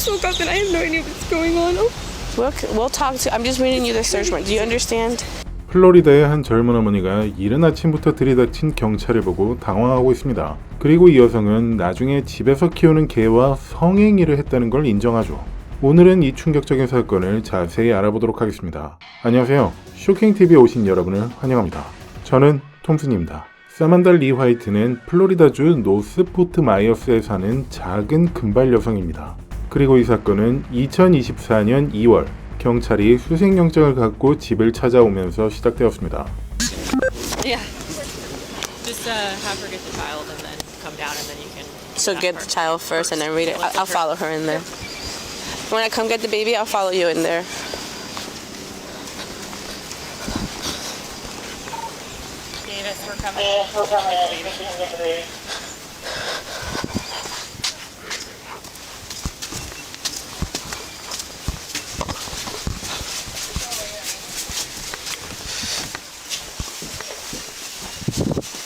just woke up and I have no idea what's going on. We'll talk to. I'm just reading you the search warrant. Do you understand? 플로리다의 한 젊은 어머니가 이른 아침부터 들이닥친 경찰을 보고 당황하고 있습니다. 그리고 이 여성은 나중에 집에서 키우는 개와 성행위를 했다는 걸 인정하죠. 오늘은 이 충격적인 사건을 자세히 알아보도록 하겠습니다. 안녕하세요. 쇼킹TV에 오신 여러분을 환영합니다. 저는 톰슨입니다. 사만다 리 화이트는 플로리다주 노스 포트 마이어스에 사는 작은 금발 여성입니다. 그리고 이 사건은 2024년 2월 경찰이 수색영장을 갖고 집을 찾아오면서 시작되었습니다. Yeah. Just have her get the child and then come down and then you can. So get the child first and then read it. I'll follow her in there. When I come get the baby, I'll follow you in there. Davis, we're coming.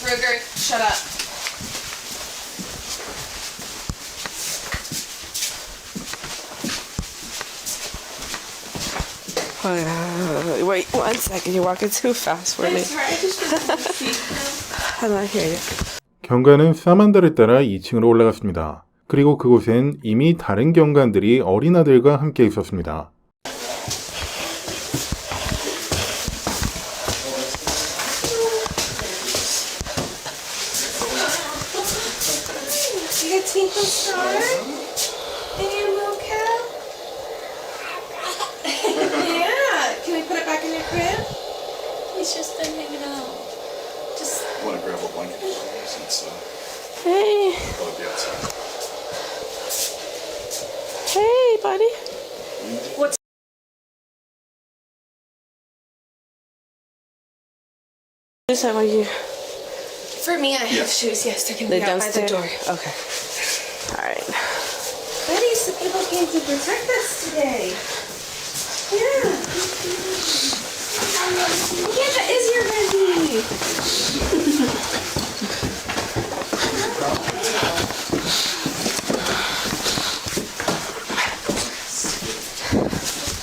Ruger, shut up. Wait 1 second. You're walking too fast for me. I'm not here. 경관은 사만다를 따라 2층으로 올라갔습니다. 그리고 그곳엔 이미 다른 경관들이 어린아들과 함께 있었습니다. Twinkle star in your milk cow? Yeah. Can we put it back in your crib? He's just been hanging out. Just. I want to grab a blanket since Hey. I'll be outside. Hey, buddy. What's. Just how are you? For me, I have shoes. Yes, they're gonna be out by the door. Okay. All right. Buddy, some people came to protect us today. Yeah. Yeah, that is your Buddy.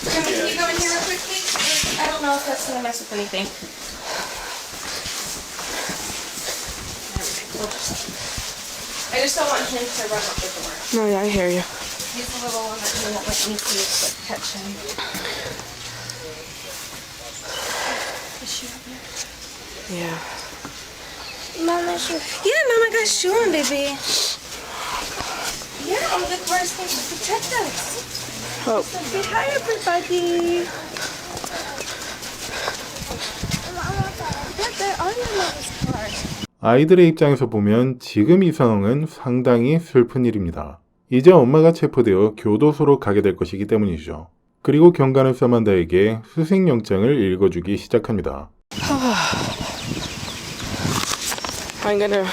Can you go in here real quick, please? I don't know if that's gonna mess with anything. I just don't want him to run out the door. No, yeah, I hear you. He's the little one that he won't let me see, but catch him. Is she up there? Yeah. Mama shoe. Yeah, Mama got shoe on, baby. Yeah, all the cars came to protect us. Oh. Say hi, everybody. Yeah, there are no Mama's cars. 아이들의 입장에서 보면 지금 이 상황은 상당히 슬픈 일입니다. 이제 엄마가 체포되어 교도소로 가게 될 것이기 때문이죠. 그리고 경관은 사만다에게 수색영장을 읽어주기 시작합니다. I'm gonna.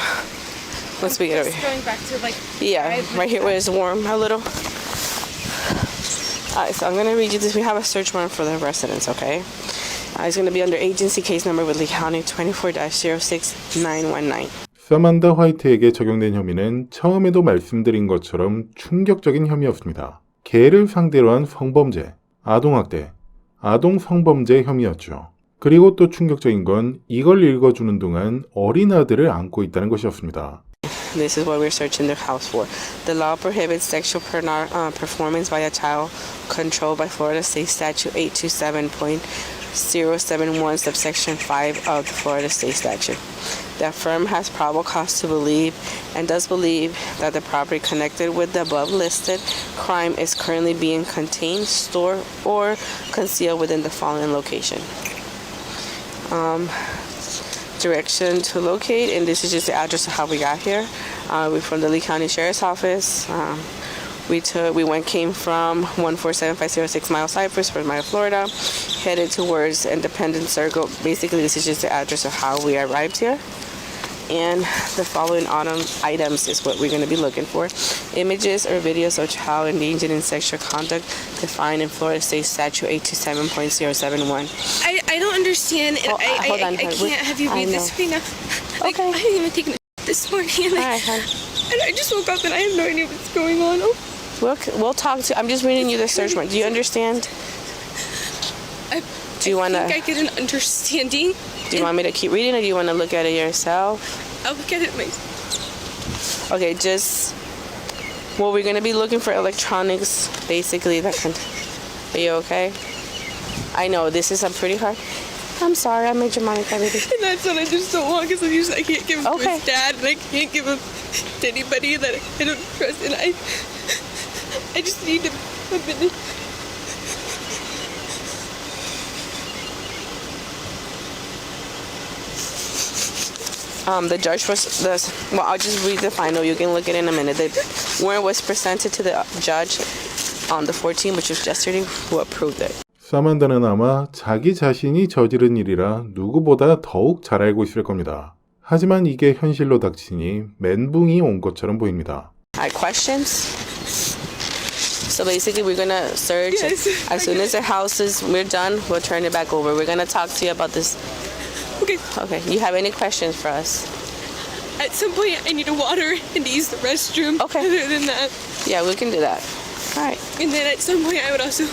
Once we get over here. Going back to like. Yeah, right here where it's warm a little. Alright, so I'm gonna read you this. We have a search warrant for the residence, okay? It's gonna be under agency case number with Lee County 24-06919. 사만다 화이트에게 적용된 혐의는 처음에도 말씀드린 것처럼 충격적인 혐의였습니다. 개를 상대로 한 성범죄, 아동학대, 아동성범죄 혐의였죠. 그리고 또 충격적인 건 이걸 읽어주는 동안 어린 아들을 안고 있다는 것이었습니다. This is what we're searching the house for. The law prohibits sexual performance by a child controlled by Florida State Statute 827.071 subsection 5 of the Florida State Statute. The firm has probable cause to believe and does believe that the property connected with the above listed crime is currently being contained, stored, or concealed within the following location. Direction to locate, and this is just the address of how we got here. We're from the Lee County Sheriff's Office. We came from 14750 Mile Cypress, Fort Myers, Florida, headed towards Independence Circle. Basically, this is just the address of how we arrived here. And the following items is what we're going to be looking for. Images or videos of child engaging in sexual conduct defined in Florida State Statute 827.071. I don't understand. Hold on, I can't have you I read this know. right now. Like, Okay. I didn't even take a this morning. And All right, hon. I just woke up and I have no idea what's going on. We'll talk to. I'm just reading you the search warrant. Do you understand? Do you want I to? get an understanding. Do you want me to keep reading, or do you want to look at it yourself? I'll look at it myself. Okay, just. Well, we're gonna be looking for electronics, basically. That can. Are you okay? I know this is pretty hard. I'm sorry, I made your money cry, baby. And that's what I just don't want because I can't give him to Okay. his dad and I can't give him to anybody that I don't trust. And I just need to a minute. The judge was well. I'll just read the final. You can look at it in a minute. The warrant was presented to the judge on the 14th, which was yesterday, who approved it. 사만다는 아마 자기 자신이 저지른 일이라 누구보다 더욱 잘 알고 있을 겁니다. 하지만 이게 현실로 닥치니 멘붕이 온 것처럼 보입니다. Alright, questions? So basically, we're gonna search. Yes. As soon as the house is we're done, we'll turn it back over. We're gonna talk to you about this. Okay. Okay. You have any questions for us? At some point, I need a water and to use the restroom. Okay. Other than that. Yeah, we can do that. All right. And then at some point, I would also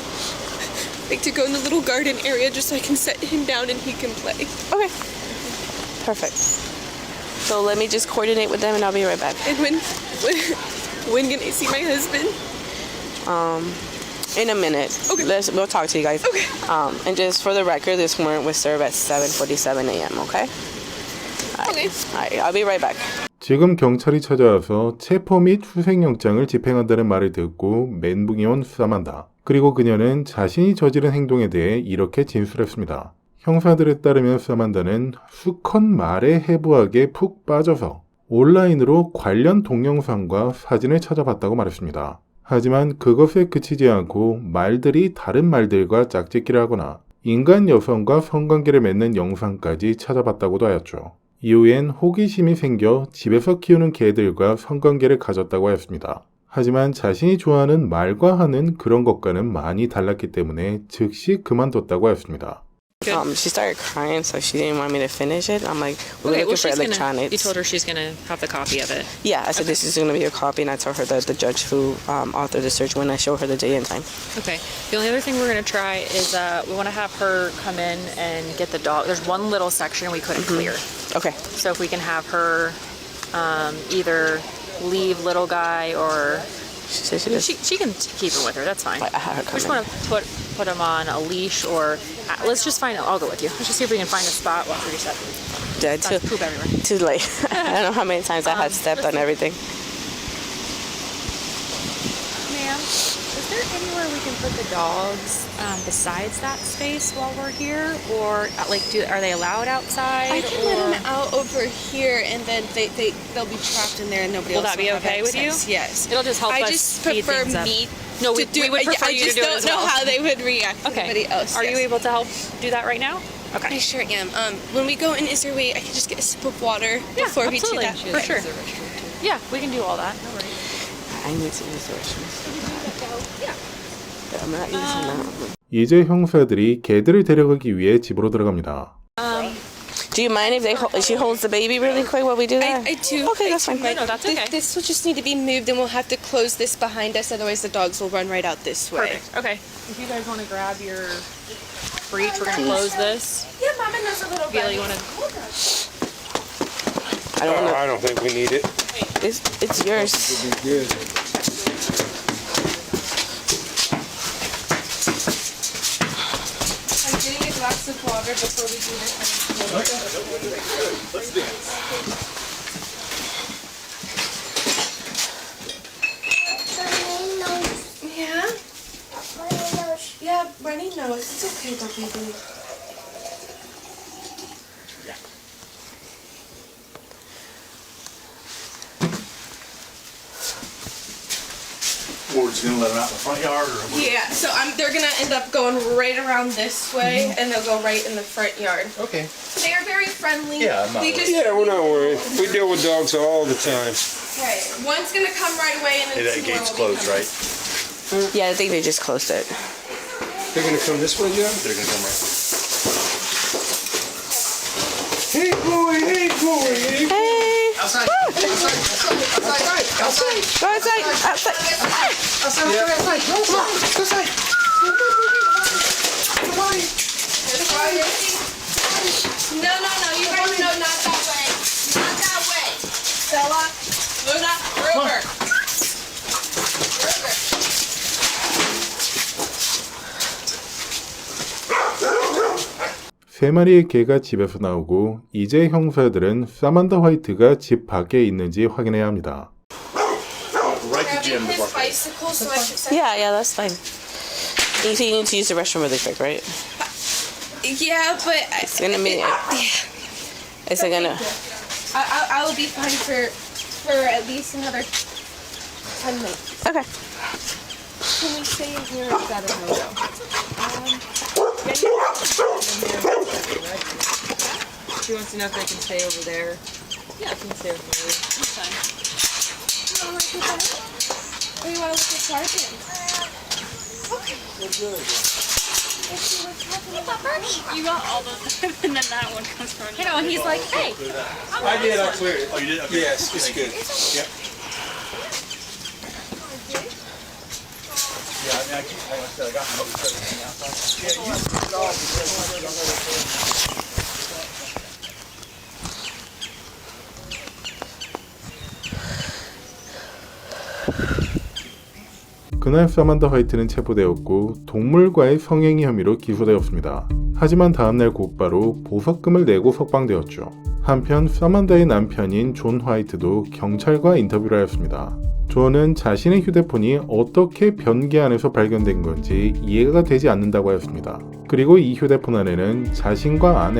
like to go in the little garden area just so I can set him down and he can play. Okay. Perfect. So let me just coordinate with them, and I'll be right back. And when can I see my husband? In a minute. Okay. We'll talk to you guys. Okay. And just for the record, this warrant was served at 7:47 a.m. Okay. Okay. All right. I'll be right back. 지금 경찰이 찾아와서 체포 및 수색영장을 집행한다는 말을 듣고 멘붕이 온 사만다. 그리고 그녀는 자신이 저지른 행동에 대해 이렇게 진술했습니다. 형사들에 따르면 사만다는 수컷 말에 해부하게 푹 빠져서 온라인으로 관련 동영상과 사진을 찾아봤다고 말했습니다. 하지만 그것에 그치지 않고 말들이 다른 말들과 짝짓기를 하거나 인간 여성과 성관계를 맺는 영상까지 찾아봤다고도 하였죠. 이후엔 호기심이 생겨 집에서 키우는 개들과 성관계를 가졌다고 하였습니다. 하지만 자신이 좋아하는 말과 하는 그런 것과는 많이 달랐기 때문에 즉시 그만뒀다고 하였습니다. She started crying, so she didn't want me to finish it. I'm like, we're looking for electronics. You told her she's gonna have the copy of it. Yeah, I said this is going to be a copy, and I told her that the judge who authored the search when I showed her the day and time. Okay. The only other thing we're gonna try is we want to have her come in and get the dog. There's one little section we couldn't clear. Okay. So if we can have her either leave little guy or She said she does. she can keep him with her. That's fine. I had her We just come in. want to put him on a leash or let's just find. I'll go with you. Let's just see if we can find a spot. Watch where you step. Yeah, That's poop everywhere. too late. I don't know how many times I had stepped on everything. Ma'am, is there anywhere we can put the dogs besides that space while we're here, or are they allowed outside? I can let him out over here, and then they'll be trapped in there, and nobody Will else that be will have okay with you? access. Yes. It'll just help I us just speed prefer things up. me. No, we to do would prefer I you to just do it don't as know well. how they would react to Okay. anybody else. Are you yes. able to help do that right now? I Okay. sure am. When we go in, is there a way I can just get a sip of water Yeah, before we do absolutely. that? For sure. Yeah, we can do all that. No worries. I need to use the restroom. Yeah. But I'm not using that. 이제 형사들이 개들을 데려가기 위해 집으로 들어갑니다. Do you mind if she holds the baby really quick while we do that? I do. Okay, that's fine. No, that's okay. This will just need to be moved, and we'll have to close this behind us. Otherwise, the dogs will run right out this way. Perfect. Okay. If you guys want to grab your breach, we're gonna close this. Yeah, Mama knows a little Feel you want to? I don't know. I don't think we need it. It's yours. Good. I'm getting a glass of water before we do this. Yeah? Yeah, runny nose. It's okay, though, baby. We're just gonna let them out in the front yard, or what? Yeah, so they're gonna end up going right around this way, and they'll go right in the front yard. Okay. They are very friendly. Yeah, I'm not They just Yeah, we're not worried. We deal with dogs all the time. okay. One's gonna come right away, and then Hey, that two more gate's will be closed, coming. right? Yeah, I think they just closed it. They're gonna come this way, John? They're gonna come right. Hey, boy, hey, boy. Hey! Outside. Go outside. Outside. No, you guys know not that way. Not that way. Stella, Luna, Ruger. 세 마리의 개가 집에서 나오고 이제 형사들은 사만다 화이트가 집 밖에 있는지 확인해야 합니다. Right to Jim. His bicycle, so I should say. Yeah, that's fine. You say you need to use the restroom really quick, right? Yeah, but It's gonna be. Is it gonna? I will be fine for at least another 10 minutes. Okay. Can we stay in here or is that a no-go? She wants to know if they can stay over there. Yeah, I can stay over there. That's fine. Or you want to look at Tarzan? Okay. You got all those, and then that one comes from. You know, and he's like, hey. I did, I cleared it. Oh, you did? Okay. Yes, it's good. Yep. Yeah, I mean, like I said, I got my notes on the outside. 그날 사만다 화이트는 체포되었고 동물과의 성행위 혐의로 기소되었습니다. 하지만 다음날 곧바로 보석금을 내고 석방되었죠. 한편 사만다의 남편인 존 화이트도 경찰과 인터뷰를 하였습니다. 존은 자신의 휴대폰이 어떻게 변기 안에서 발견된 건지 이해가 되지 않는다고 하였습니다. 그리고 이 휴대폰 안에는 자신과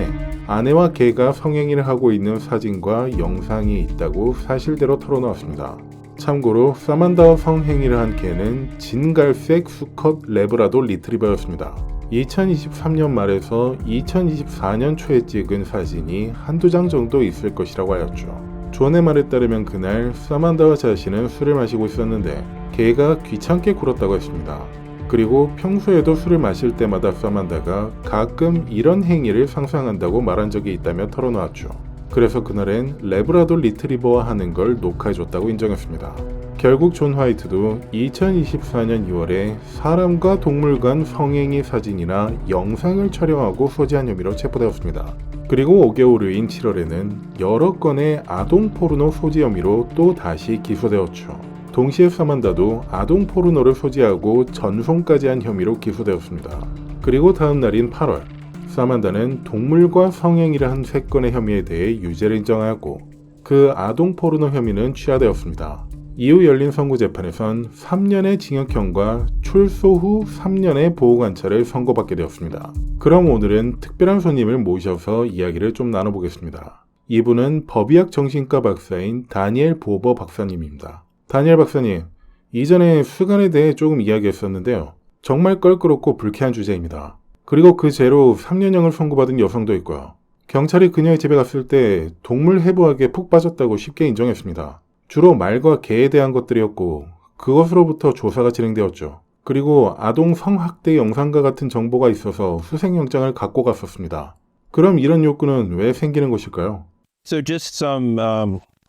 아내와 개가 성행위를 하고 있는 사진과 영상이 있다고 사실대로 털어놓았습니다. 참고로 사만다와 성행위를 한 개는 진갈색 수컷 레브라도 리트리버였습니다. 2023년 말에서 2024년 초에 찍은 사진이 한두 장 정도 있을 것이라고 하였죠. 존의 말에 따르면 그날 사만다와 자신은 술을 마시고 있었는데 개가 귀찮게 굴었다고 했습니다. 그리고 평소에도 술을 마실 때마다 사만다가 가끔 이런 행위를 상상한다고 말한 적이 있다며 털어놓았죠. 그래서 그날엔 레브라도 리트리버와 하는 걸 녹화해줬다고 인정했습니다. 결국 존 화이트도 2024년 2월에 사람과 동물 간 성행위 사진이나 영상을 촬영하고 소지한 혐의로 체포되었습니다. 그리고 5개월 후인 7월에는 여러 건의 아동 포르노 소지 혐의로 또 다시 기소되었죠. 동시에 사만다도 아동 포르노를 소지하고 전송까지 한 혐의로 기소되었습니다. 그리고 다음 날인 8월, 사만다는 동물과 성행위를 한 3건의 혐의에 대해 유죄를 인정하였고 그 아동 포르노 혐의는 취하되었습니다. 이후 열린 선고재판에선 3년의 징역형과 출소 후 3년의 보호관찰을 선고받게 되었습니다. 그럼 오늘은 특별한 손님을 모셔서 이야기를 좀 나눠보겠습니다. 이분은 법의학 정신과 박사인 다니엘 보버 박사님입니다. 다니엘 박사님, 이전에 수간에 대해 조금 이야기했었는데요. 정말 껄끄럽고 불쾌한 주제입니다. 그리고 그 죄로 3년형을 선고받은 여성도 있고요. 경찰이 그녀의 집에 갔을 때 동물 해부학에 푹 빠졌다고 쉽게 인정했습니다. 주로 말과 개에 대한 것들이었고 그것으로부터 조사가 진행되었죠. 그리고 아동 성학대 영상과 같은 정보가 있어서 수색영장을 갖고 갔었습니다. 그럼 이런 욕구는 왜 생기는 것일까요? So just some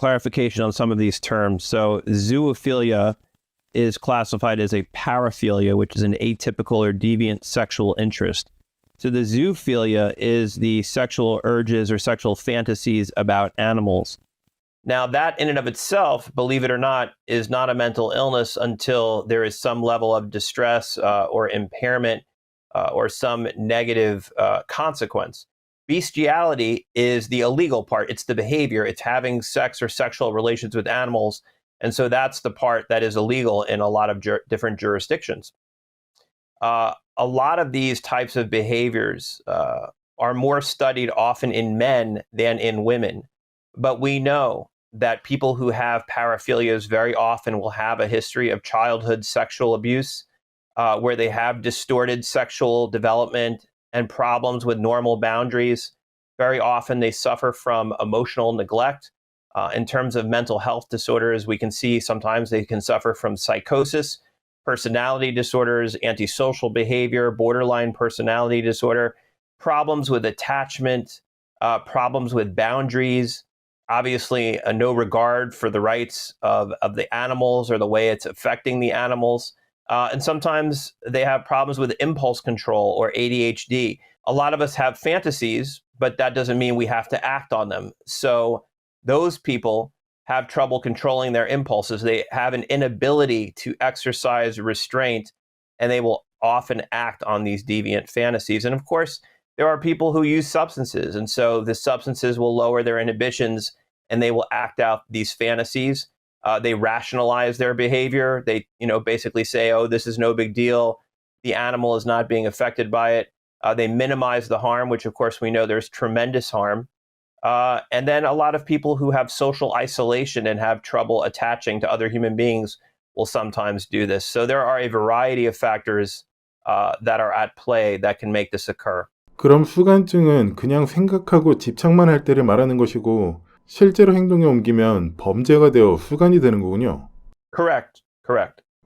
clarification on some of these terms. So zoophilia is classified as a paraphilia, which is an atypical or deviant sexual interest. So the zoophilia is the sexual urges or sexual fantasies about animals. Now, that in and of itself, believe it or not, is not a mental illness until there is some level of distress or impairment or some negative consequence. Bestiality is the illegal part. It's the behavior. It's having sex or sexual relations with animals. And so that's the part that is illegal in a lot of different jurisdictions. A lot of these types of behaviors are more studied often in men than in women. But we know that people who have paraphilias very often will have a history of childhood sexual abuse, where they have distorted sexual development and problems with normal boundaries. Very often they suffer from emotional neglect. In terms of mental health disorders, we can see sometimes they can suffer from psychosis, personality disorders, antisocial behavior, borderline personality disorder, problems with attachment, problems with boundaries, obviously no regard for the rights of the animals or the way it's affecting the animals. And sometimes they have problems with impulse control or ADHD. A lot of us have fantasies, but that doesn't mean we have to act on them. So those people have trouble controlling their impulses. They have an inability to exercise restraint, and they will often act on these deviant fantasies. And of course, there are people who use substances, and so the substances will lower their inhibitions, and they will act out these fantasies. They rationalize their behavior. They, basically say, "Oh, this is no big deal. The animal is not being affected by it." They minimize the harm, which of course we know there's tremendous harm. And then a lot of people who have social isolation and have trouble attaching to other human beings will sometimes do this. So there are a variety of factors that are at play that can make this occur. 그럼 수간증은 그냥 생각하고 집착만 할 때를 말하는 것이고 실제로 행동에 옮기면 범죄가 되어 수간이 되는 거군요. Correct.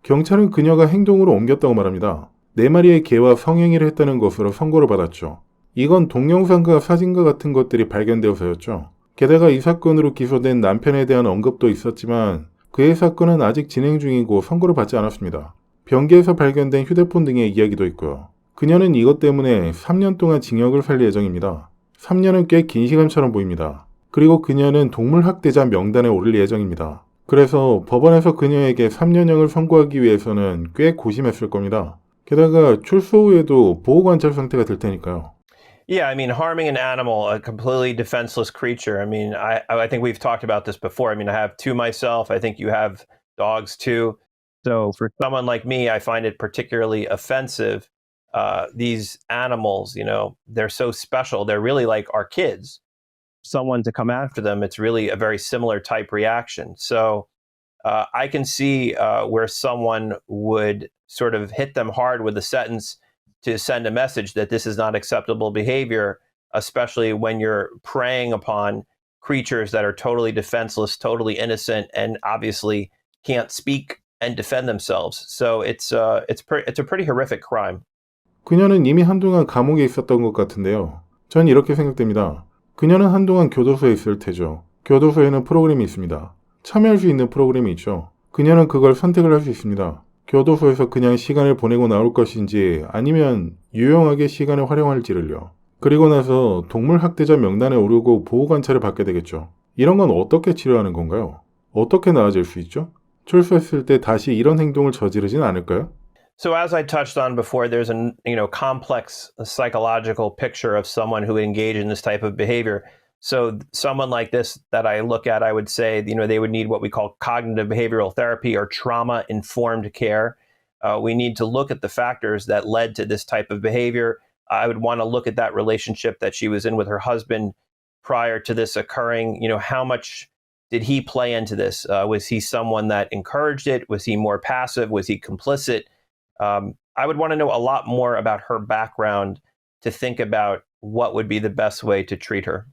경찰은 그녀가 행동으로 옮겼다고 말합니다. 4마리의 개와 성행위를 했다는 것으로 선고를 받았죠. 이건 동영상과 사진과 같은 것들이 발견되어서였죠. 게다가 이 사건으로 기소된 남편에 대한 언급도 있었지만 그의 사건은 아직 진행 중이고 선고를 받지 않았습니다. 변기에서 발견된 휴대폰 등의 이야기도 있고요. 그녀는 이것 때문에 3년 동안 징역을 살 예정입니다. 3년은 꽤 긴 시간처럼 보입니다. 그리고 그녀는 동물학대자 명단에 오를 예정입니다. 그래서 법원에서 그녀에게 3년형을 선고하기 위해서는 꽤 고심했을 겁니다. 게다가 출소 후에도 보호관찰 상태가 될 테니까요. Yeah, I mean, harming an animal, a completely defenseless creature. I mean, I think we've talked about this before. I mean, I have two myself. I think you have dogs too. So for someone like me, I find it particularly offensive. These animals, they're so special. They're really like our kids. Someone to come after them, it's really a very similar type reaction. So I can see where someone would sort of hit them hard with a sentence to send a message that this is not acceptable behavior, especially when you're preying upon creatures that are totally defenseless, totally innocent, and obviously can't speak and defend themselves. So it's a pretty horrific crime. 그녀는 이미 한동안 감옥에 있었던 것 같은데요. 전 이렇게 생각됩니다. 그녀는 한동안 교도소에 있을 테죠. 교도소에는 프로그램이 있습니다. 참여할 수 있는 프로그램이 있죠. 그녀는 그걸 선택을 할 수 있습니다. 교도소에서 그냥 시간을 보내고 나올 것인지 아니면 유용하게 시간을 활용할지를요. 그리고 나서 동물학대자 명단에 오르고 보호관찰을 받게 되겠죠. 이런 건 어떻게 치료하는 건가요? 어떻게 나아질 수 있죠? 출소했을 때 다시 이런 행동을 저지르진 않을까요? So as I touched on before, there's a complex psychological picture of someone who would engage in this type of behavior. So someone like this that I look at, I would say, they would need what we call cognitive behavioral therapy or trauma-informed care. We need to look at the factors that led to this type of behavior. I would want to look at that relationship that she was in with her husband prior to this occurring. How much did he play into this? Was he someone that encouraged it? Was he more passive? Was he complicit? I would want to know a lot more about her background to think about what would be the best way to treat her.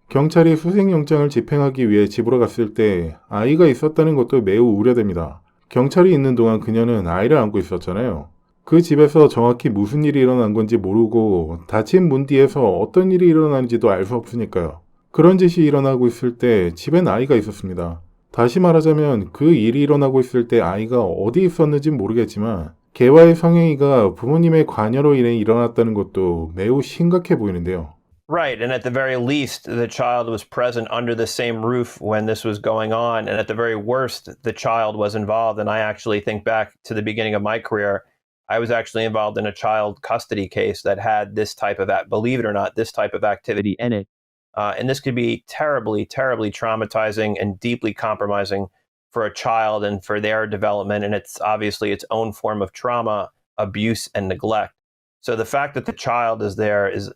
경찰이 수색영장을 집행하기 위해 집으로 갔을 때 아이가 있었다는 것도 매우 우려됩니다. 경찰이 있는 동안 그녀는 아이를 안고 있었잖아요. 그 집에서 정확히 무슨 일이 일어난 건지 모르고 닫힌 문 뒤에서 어떤 일이 일어나는지도 알 수 없으니까요. 그런 짓이 일어나고 있을 때 집엔 아이가 있었습니다. 다시 말하자면 그 일이 일어나고 있을 때 아이가 어디 있었는지 모르겠지만 개와의 성행위가 부모님의 관여로 인해 일어났다는 것도 매우 심각해 보이는데요. Right, and at the very least, the child was present under the same roof when this was going on, and at the very worst, the child was involved. And I actually think back to the beginning of my career, I was actually involved in a child custody case that had this type of, believe it or not, this type of activity in it. And this could be terribly, terribly traumatizing and deeply compromising for a child and for their development, and it's obviously its own form of trauma, abuse, and neglect. So the fact that the child is there is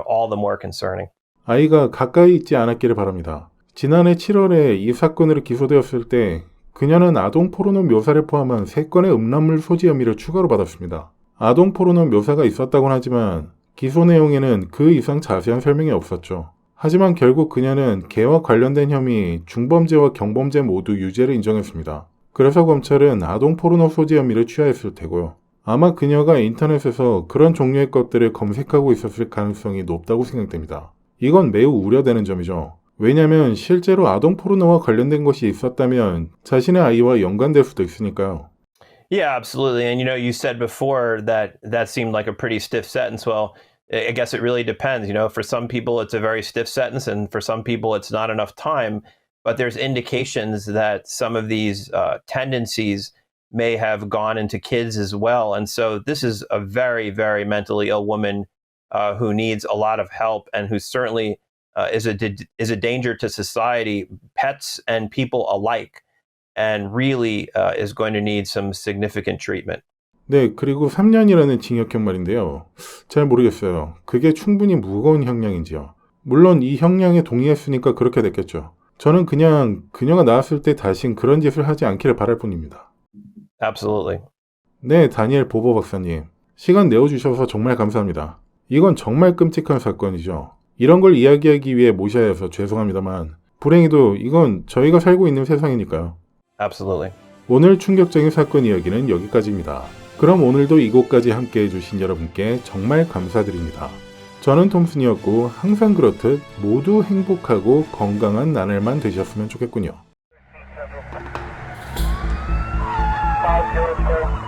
all the more concerning. 아이가 가까이 있지 않았기를 바랍니다. 지난해 7월에 이 사건으로 기소되었을 때 그녀는 아동 포르노 묘사를 포함한 3건의 음란물 소지 혐의를 추가로 받았습니다. 아동 포르노 묘사가 있었다곤 하지만 기소 내용에는 그 이상 자세한 설명이 없었죠. 하지만 결국 그녀는 개와 관련된 혐의, 중범죄와 경범죄 모두 유죄를 인정했습니다. 그래서 검찰은 아동 포르노 소지 혐의를 취하했을 테고요. 아마 그녀가 인터넷에서 그런 종류의 것들을 검색하고 있었을 가능성이 높다고 생각됩니다. 이건 매우 우려되는 점이죠. 왜냐면 실제로 아동 포르노와 관련된 것이 있었다면 자신의 아이와 연관될 수도 있으니까요. Yeah, absolutely. And you said before that that seemed like a pretty stiff sentence. Well, I guess it really depends. For some people it's a very stiff sentence, and for some people it's not enough time. But there's indications that some of these tendencies may have gone into kids as well. And so this is a very, very mentally ill woman who needs a lot of help, and who certainly is a danger to society, pets and people alike, and really is going to need some significant treatment. 네, 그리고 3년이라는 징역형 말인데요. 잘 모르겠어요. 그게 충분히 무거운 형량인지요. 물론 이 형량에 동의했으니까 그렇게 됐겠죠. 저는 그냥 그녀가 나왔을 때 다신 그런 짓을 하지 않기를 바랄 뿐입니다. Absolutely. 네, 다니엘 보버 박사님. 시간 내어주셔서 정말 감사합니다. 이건 정말 끔찍한 사건이죠. 이런 걸 이야기하기 위해 모셔야 해서 죄송합니다만 불행히도 이건 저희가 살고 있는 세상이니까요. Absolutely. 오늘 충격적인 사건 이야기는 여기까지입니다. 그럼 오늘도 이곳까지 함께 해주신 여러분께 정말 감사드립니다. 저는 톰슨이었고 항상 그렇듯 모두 행복하고 건강한 나날만 되셨으면 좋겠군요. 504.